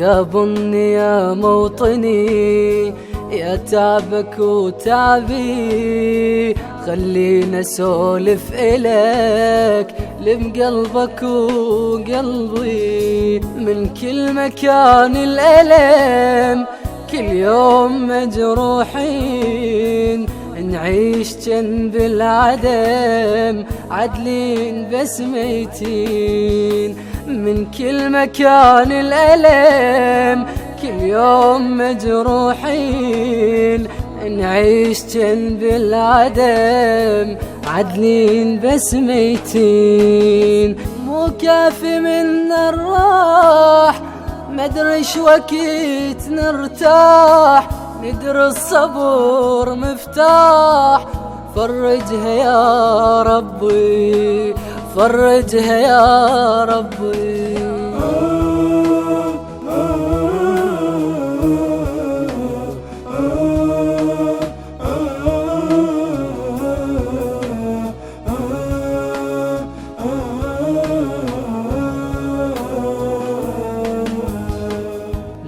غابني يا موطني، يا تعبك وتعبي، خلينا اسولف إلك لم قلبك وقلبي. من كل مكان الألم كل يوم مجروحين، نعيش جنب العدم عدلين بس ميتين. من كل مكان الألم كل يوم مجروحين، نعيش جنب العدم عدلين بس ميتين. مو كافي منا الراح، مدري شو وقت نرتاح، ندري الصبر مفتاح. فرجها يا ربي، فرجها يا ربي.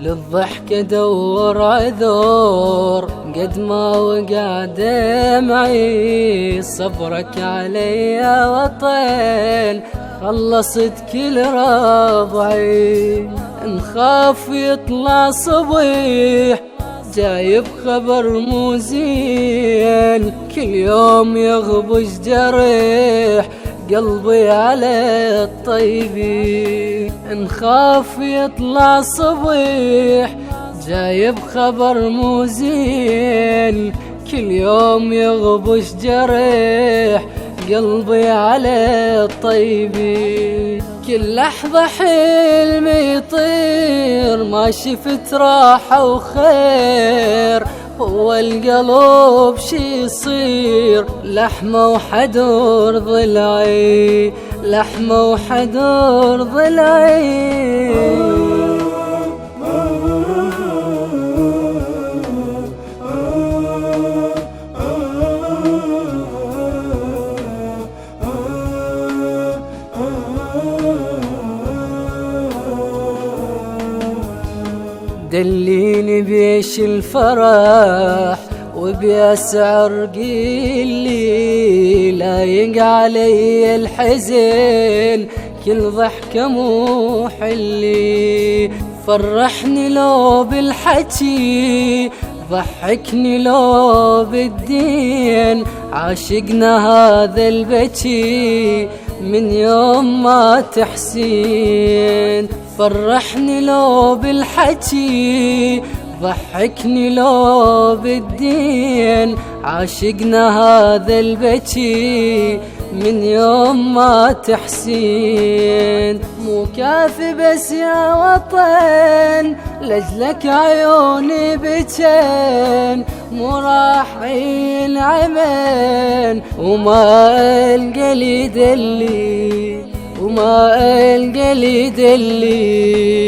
للضحك ادور عذور قد ما وقع دمعي، صبرك علي يا وطن خلصت كل رضعي. نخاف يطلع صبيح جايب خبر مو زين، كل يوم يغبش جريح قلبي على الطيبين. نخاف يطلع صبيح جايب خبر مو زين، كل يوم يغبش جريح قلبي على الطيبين. كل لحظة حلم يطير ما شفت راحة وخير، هو القلب شي يصير لحمة وحدور ضلعي، لحمة وحدور ضلعي. دليني بيش الفرح وبيسعر قيلي، لا يقع علي الحزن كل ضحكة مو حلي. فرحني لو بالحكي، ضحكني لو بالدين، عاشقنا هذا البكي من يوم ما تحسين. فرحني لو بالحكي، ضحكني لو بالدين، عاشقنا هذا البكي من يوم ما تحسين. مو كافي بس يا وطن لجلك عيوني بجن، مو راح العمن وما القى لي دلي، وما القى لي دلي.